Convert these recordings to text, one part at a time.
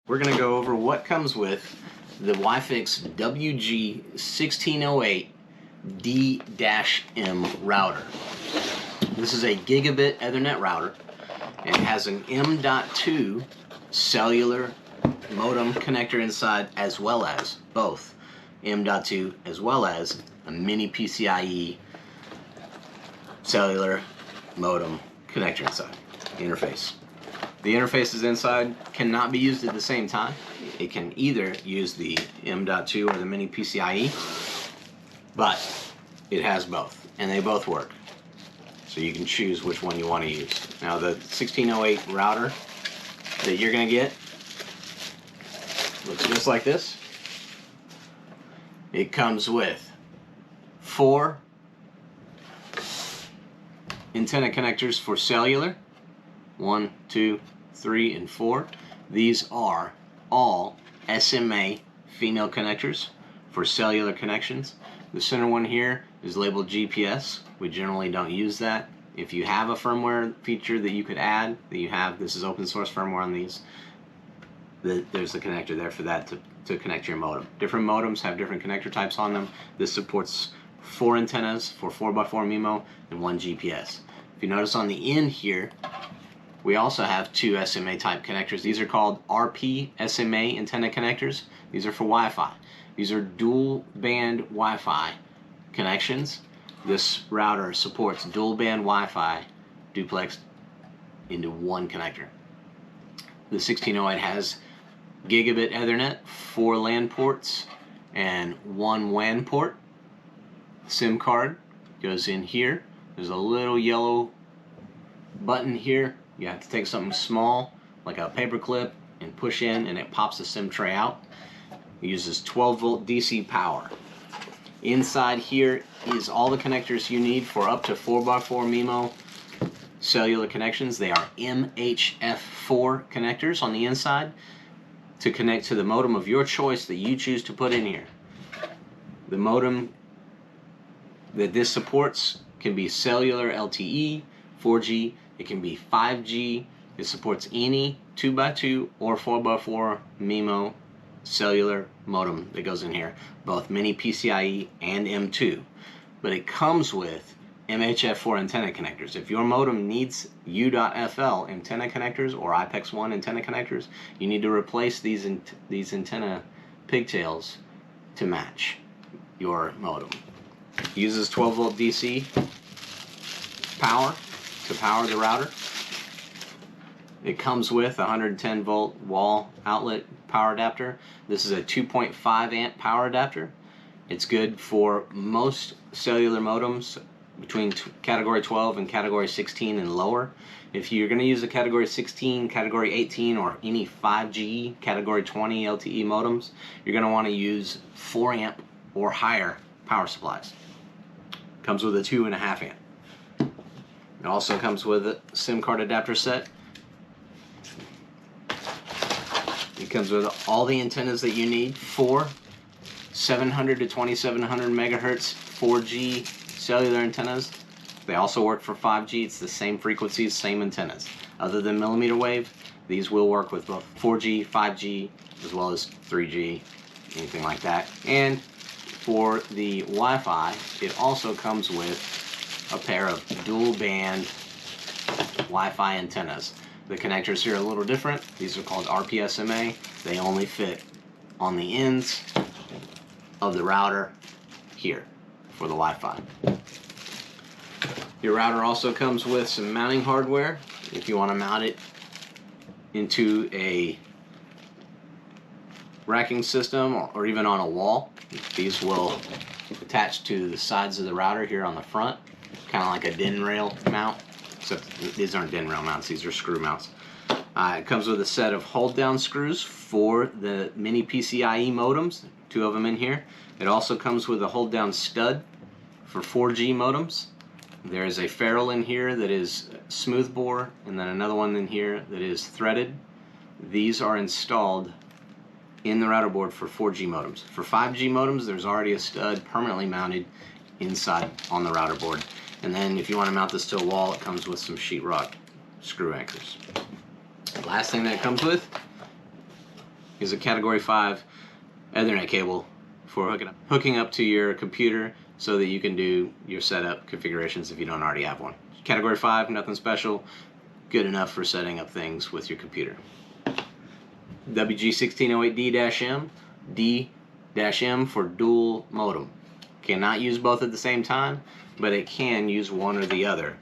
We're going to go over what comes with the Wi-Fix WG1608D-M router. This is a Gigabit Ethernet router and has an M.2 cellular modem connector inside, as well as both M.2 as well as a mini PCIe cellular modem connector inside the interface. The interfaces inside cannot be used at the same time. It can either use the M.2 or the mini PCIe, but it has both, and they both work. So you can choose which one you want to use. Now the 1608 router that you're going to get looks just like this. It comes with 4 antenna connectors for cellular. 1, 2, 3, and 4. These are all SMA female connectors for cellular connections. The center one here is labeled GPS. We generally don't use that. If you have a firmware feature that you could add, this is open source firmware on these, there's the connector there for that to connect your modem. Different modems have different connector types on them. This supports 4 antennas for 4x4 MIMO and 1 GPS. If you notice on the end here, we also have 2 SMA type connectors. These are called RP SMA antenna connectors. These are for Wi-Fi. These are dual band Wi-Fi connections. This router supports dual band Wi-Fi duplexed into one connector. The 1608 has Gigabit Ethernet, 4 LAN ports, and 1 WAN port. SIM card goes in here. There's a little yellow button here. You have to take something small, like a paper clip, and push in, and it pops the SIM tray out. It uses 12-volt DC power. Inside here is all the connectors you need for up to 4x4 MIMO cellular connections. They are MHF4 connectors on the inside to connect to the modem of your choice that you choose to put in here. The modem that this supports can be cellular LTE, 4G, it can be 5G. It supports any 2x2 or 4x4 MIMO cellular modem that goes in here, both mini PCIe and M2. But it comes with MHF4 antenna connectors. If your modem needs U.FL antenna connectors or IPEX1 antenna connectors, you need to replace these antenna pigtails to match your modem. It uses 12-volt DC power to power the router. It comes with a 110-volt wall outlet power adapter. This is a 2.5 amp power adapter. It's good for most cellular modems between category 12 and category 16 and lower. If you're going to use a category 16, category 18, or any 5G category 20 LTE modems, you're going to want to use 4 amp or higher power supplies. Comes with a 2.5 amp. It also comes with a SIM card adapter set. It comes with all the antennas that you need for 700 to 2700 megahertz 4G cellular antennas. They also work for 5G. It's the same frequencies, same antennas. Other than millimeter wave, these will work with both 4G, 5G, as well as 3G, anything like that. And for the Wi-Fi, it also comes with a pair of dual band Wi-Fi antennas. The connectors here are a little different. These are called RPSMA. They only fit on the ends of the router here for the Wi-Fi. Your router also comes with some mounting hardware if you want to mount it into a racking system or even on a wall. These will attach to the sides of the router here on the front, kind of like a DIN rail mount, except these aren't DIN rail mounts, these are screw mounts. It comes with a set of hold down screws for the mini PCIe modems, 2 of them in here. It also comes with a hold down stud for 4G modems. There's a ferrule in here that is smooth bore, and then another one in here that is threaded. These are installed in the router board for 4G modems. For 5G modems, there's already a stud permanently mounted inside on the router board. And then if you want to mount this to a wall, it comes with some sheetrock screw anchors. The last thing that it comes with is a Category 5 Ethernet cable for hooking up to your computer so that you can do your setup configurations if you don't already have one. Category 5, nothing special, good enough for setting up things with your computer. WG1608D-M, D-M for dual modem. Cannot use both at the same time, but it can use one or the other.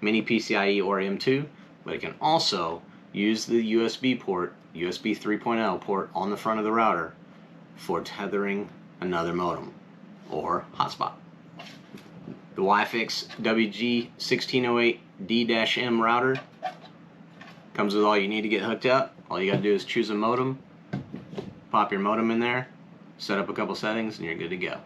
Mini PCIe or M2, but it can also use the USB port, USB 3.0 port on the front of the router for tethering another modem or hotspot. The Wi-Fix WG1608D-M router comes with all you need to get hooked up. All you got to do is choose a modem, pop your modem in there, set up a couple settings, and you're good to go.